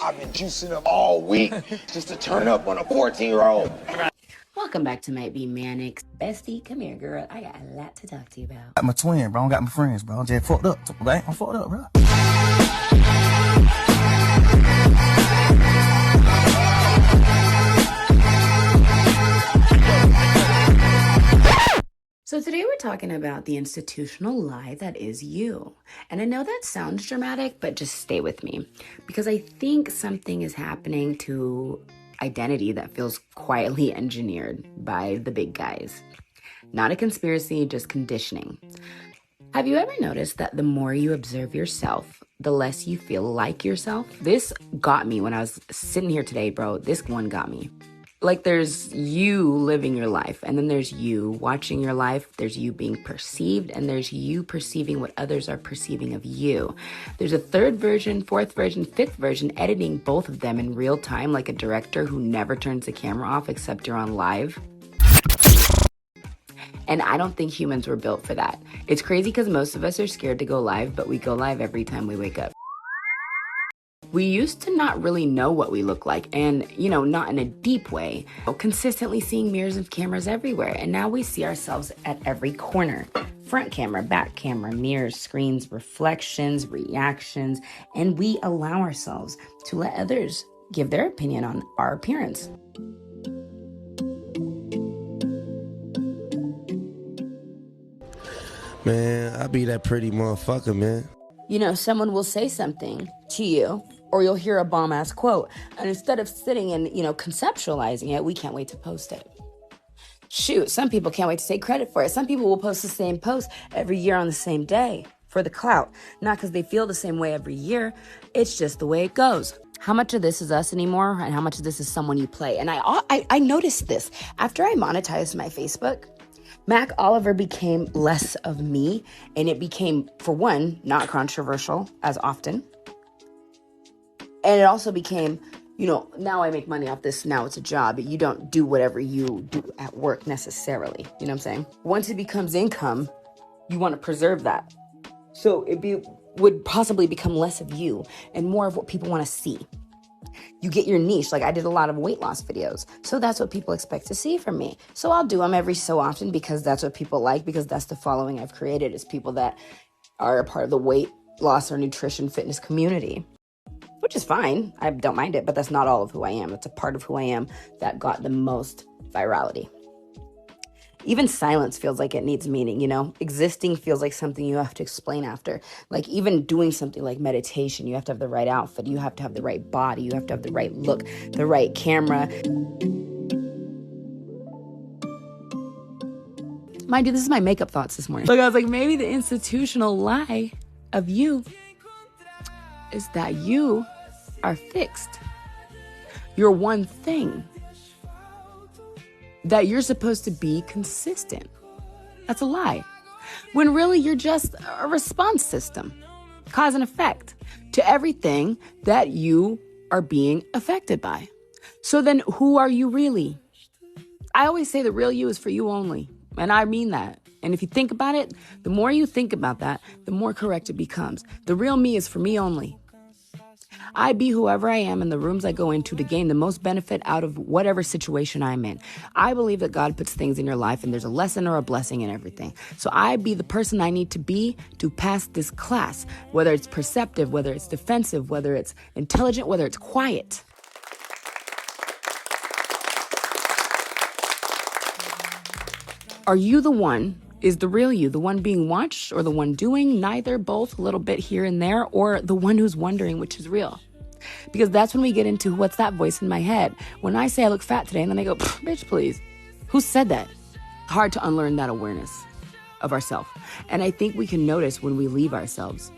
I've been juicing up all week just to turn up on a 14-year-old. Welcome back to Might Be Manic's bestie. Come here, girl. I got a lot to talk to you about. Got my twin, bro. I got my friends, bro. I'm just fucked up, right? I'm fucked up, bro. So today we're talking about the institutional lie that is you. And I know that sounds dramatic, but just stay with me. Because I think something is happening to identity that feels quietly engineered by the big guys. Not a conspiracy, just conditioning. Have you ever noticed that the more you observe yourself, the less you feel like yourself? This got me when I was sitting here today, bro. This one got me. Like, there's you living your life, and then there's you watching your life, there's you being perceived, and there's you perceiving what others are perceiving of you. There's a third version, fourth version, fifth version, editing both of them in real time, like a director who never turns the camera off except you're on live. And I don't think humans were built for that. It's crazy because most of us are scared to go live, but we go live every time we wake up. We used to not really know what we look like, and, not in a deep way. Consistently seeing mirrors of cameras everywhere, and now we see ourselves at every corner. Front camera, back camera, mirrors, screens, reflections, reactions, and we allow ourselves to let others give their opinion on our appearance. Man, I be that pretty motherfucker, man. Someone will say something to you, or you'll hear a bomb-ass quote, and instead of sitting and, conceptualizing it, we can't wait to post it. Shoot, some people can't wait to take credit for it. Some people will post the same post every year on the same day for the clout. Not because they feel the same way every year. It's just the way it goes. How much of this is us anymore, and how much of this is someone you play? And I noticed this. After I monetized my Facebook, Mac Oliver became less of me, and it became, for one, not controversial as often. And it also became, now I make money off this, now it's a job. You don't do whatever you do at work necessarily. You know what I'm saying? Once it becomes income, you want to preserve that. So would possibly become less of you and more of what people want to see. You get your niche. Like, I did a lot of weight loss videos. So that's what people expect to see from me. So I'll do them every so often because that's what people like, because that's the following I've created, is people that are a part of the weight loss or nutrition fitness community, which is fine. I don't mind it, but that's not all of who I am. It's a part of who I am that got the most virality. Even silence feels like it needs meaning, Existing feels like something you have to explain after. Like, even doing something like meditation, you have to have the right outfit. You have to have the right body. You have to have the right look, the right camera. Mind you, this is my makeup thoughts this morning. Like, I was like, maybe the institutional lie of you is that you are fixed. You're one thing. That you're supposed to be consistent. That's a lie. When really you're just a response system, cause and effect to everything that you are being affected by. So then who are you really? I always say the real you is for you only. And I mean that. And if you think about it, the more you think about that, the more correct it becomes. The real me is for me only. I be whoever I am in the rooms I go into to gain the most benefit out of whatever situation I'm in. I believe that God puts things in your life and there's a lesson or a blessing in everything. So I be the person I need to be to pass this class, whether it's perceptive, whether it's defensive, whether it's intelligent, whether it's quiet. Are you the one? Is the real you the one being watched, or the one doing neither, both, a little bit here and there, or the one who's wondering which is real? Because that's when we get into what's that voice in my head. When I say I look fat today, and then I go, bitch, please. Who said that? Hard to unlearn that awareness of ourselves. And I think we can notice when we leave ourselves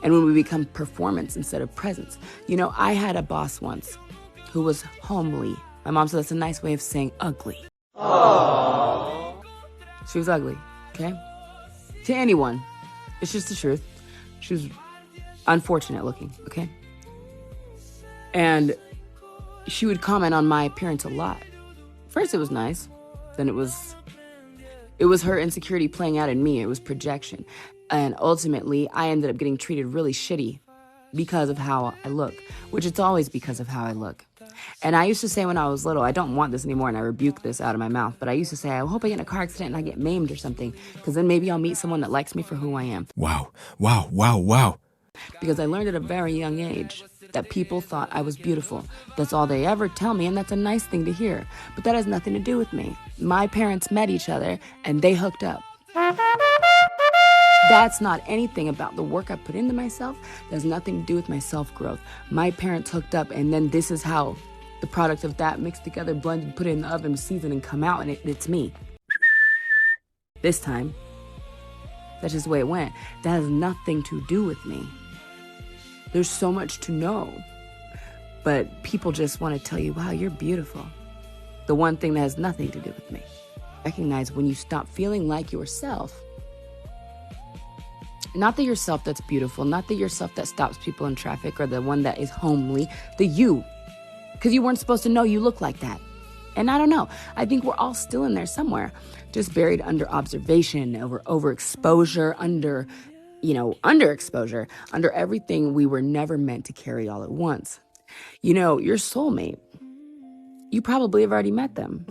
and when we become performance instead of presence. I had a boss once who was homely. My mom said that's a nice way of saying ugly. Aww. She was ugly, okay? To anyone. It's just the truth. She was unfortunate looking, okay? And she would comment on my appearance a lot. First it was nice. Then it was her insecurity playing out in me. It was projection. And ultimately, I ended up getting treated really shitty because of how I look, which it's always because of how I look. And I used to say when I was little, I don't want this anymore, and I rebuke this out of my mouth, but I used to say, I hope I get in a car accident and I get maimed or something, because then maybe I'll meet someone that likes me for who I am. Wow, wow, wow, wow. Because I learned at a very young age that people thought I was beautiful. That's all they ever tell me, and that's a nice thing to hear. But that has nothing to do with me. My parents met each other, and they hooked up. That's not anything about the work I put into myself. That has nothing to do with my self-growth. My parents hooked up, and then this is how the product of that mixed together, blended, put it in the oven, seasoned, and come out, and it's me. This time, that's just the way it went. That has nothing to do with me. There's so much to know. But people just want to tell you, wow, you're beautiful. The one thing that has nothing to do with me. Recognize when you stop feeling like yourself. Not the yourself that's beautiful, not the yourself that stops people in traffic or the one that is homely, the you. Because you weren't supposed to know you look like that. And I don't know. I think we're all still in there somewhere, just buried under observation, overexposure, underexposure, under everything we were never meant to carry all at once. You know, your soulmate, you probably have already met them.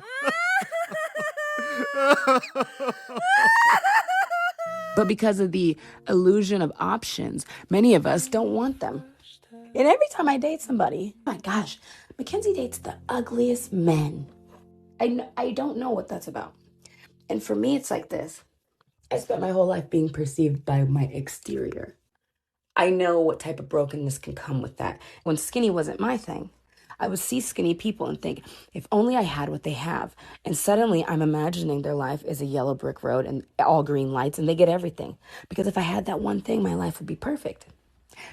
But because of the illusion of options, many of us don't want them. And every time I date somebody, oh my gosh, Mackenzie dates the ugliest men. I don't know what that's about. And for me, it's like this. I spent my whole life being perceived by my exterior. I know what type of brokenness can come with that. When skinny wasn't my thing, I would see skinny people and think, if only I had what they have. And suddenly I'm imagining their life is a yellow brick road and all green lights and they get everything. Because if I had that one thing, my life would be perfect.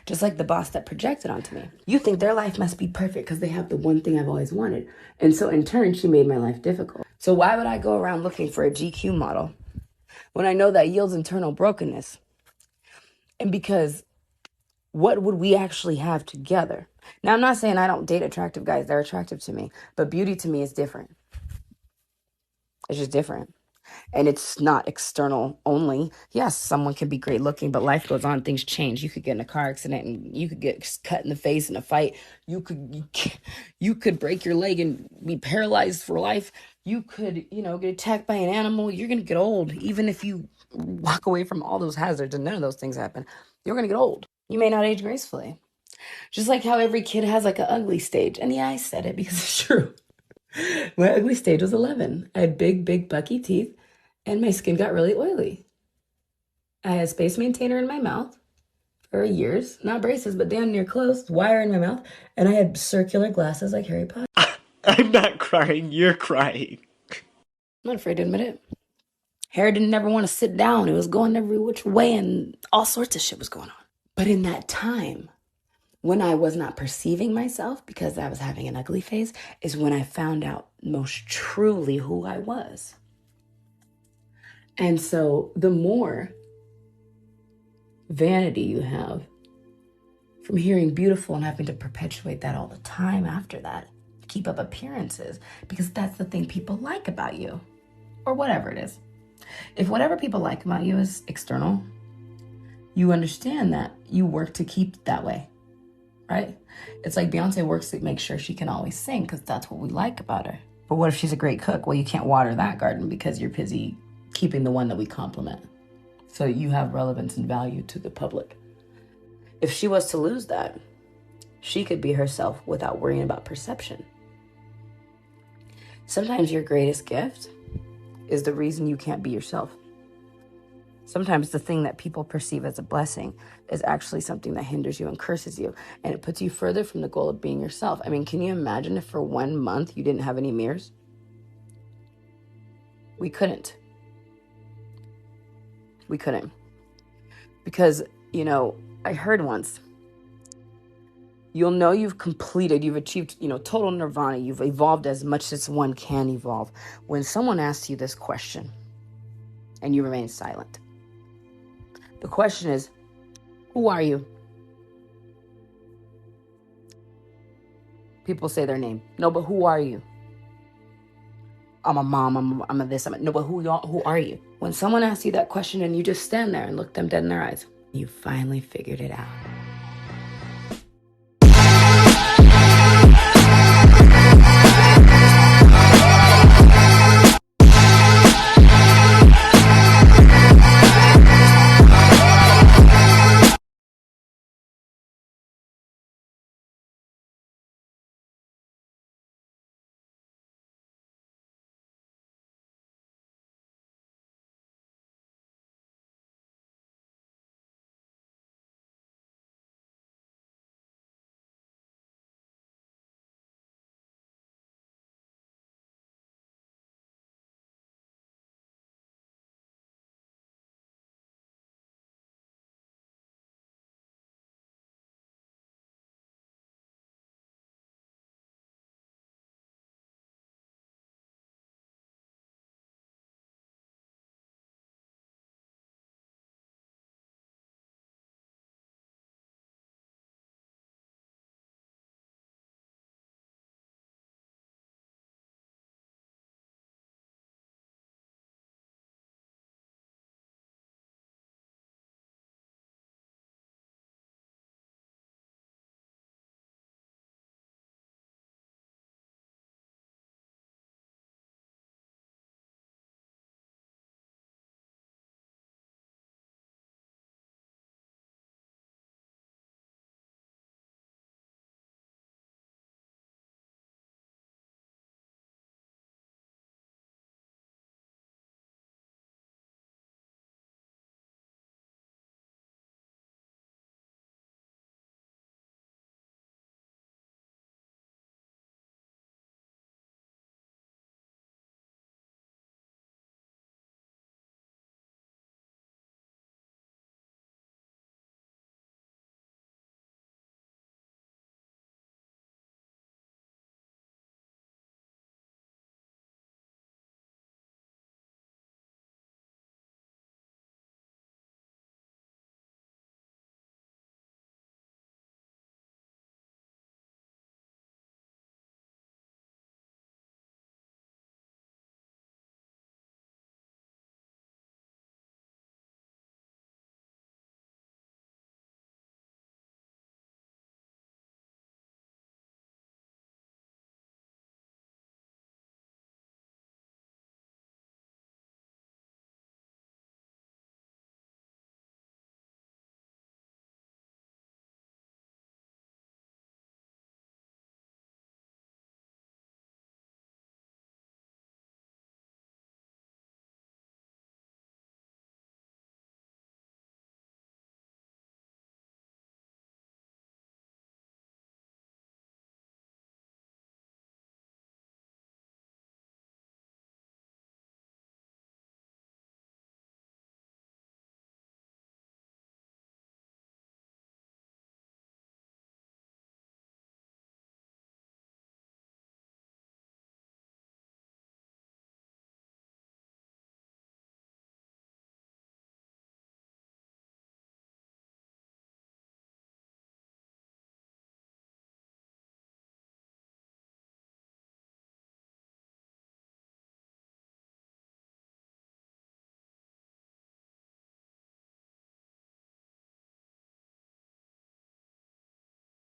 Just like the boss that projected onto me. You think their life must be perfect because they have the one thing I've always wanted. And so in turn, she made my life difficult. So why would I go around looking for a GQ model when I know that yields internal brokenness? And because what would we actually have together? Now, I'm not saying I don't date attractive guys. They're attractive to me. But beauty to me is different. It's just different. And it's not external only. Yes, someone can be great looking, but life goes on. Things change. You could get in a car accident and you could get cut in the face in a fight. You could break your leg and be paralyzed for life. You could, get attacked by an animal. You're going to get old. Even if you walk away from all those hazards and none of those things happen, you're going to get old. You may not age gracefully. Just like how every kid has like an ugly stage. And yeah, I said it because it's true. My ugly stage was 11. I had big, bucky teeth, and my skin got really oily. I had a space maintainer in my mouth for years. Not braces, but damn near close. Wire in my mouth. And I had circular glasses like Harry Potter. I'm not crying, you're crying. I'm not afraid to admit it. Hair didn't never want to sit down. It was going every which way, and all sorts of shit was going on. But in that time, when I was not perceiving myself because I was having an ugly phase, is when I found out most truly who I was. And so the more vanity you have from hearing beautiful and having to perpetuate that all the time after that, keep up appearances, because that's the thing people like about you, or whatever it is. If whatever people like about you is external, you understand that you work to keep it that way. Right? It's like Beyonce works to make sure she can always sing because that's what we like about her. But what if she's a great cook? Well, you can't water that garden because you're busy keeping the one that we compliment. So you have relevance and value to the public. If she was to lose that, she could be herself without worrying about perception. Sometimes your greatest gift is the reason you can't be yourself. Sometimes the thing that people perceive as a blessing is actually something that hinders you and curses you, and it puts you further from the goal of being yourself. I mean, can you imagine if for 1 month you didn't have any mirrors? We couldn't. Because, I heard once, you'll know you've achieved, total nirvana, you've evolved as much as one can evolve, when someone asks you this question and you remain silent. The question is, who are you? People say their name. No, but who are you? I'm a mom, I'm a this, no, but who are you? When someone asks you that question and you just stand there and look them dead in their eyes, you finally figured it out.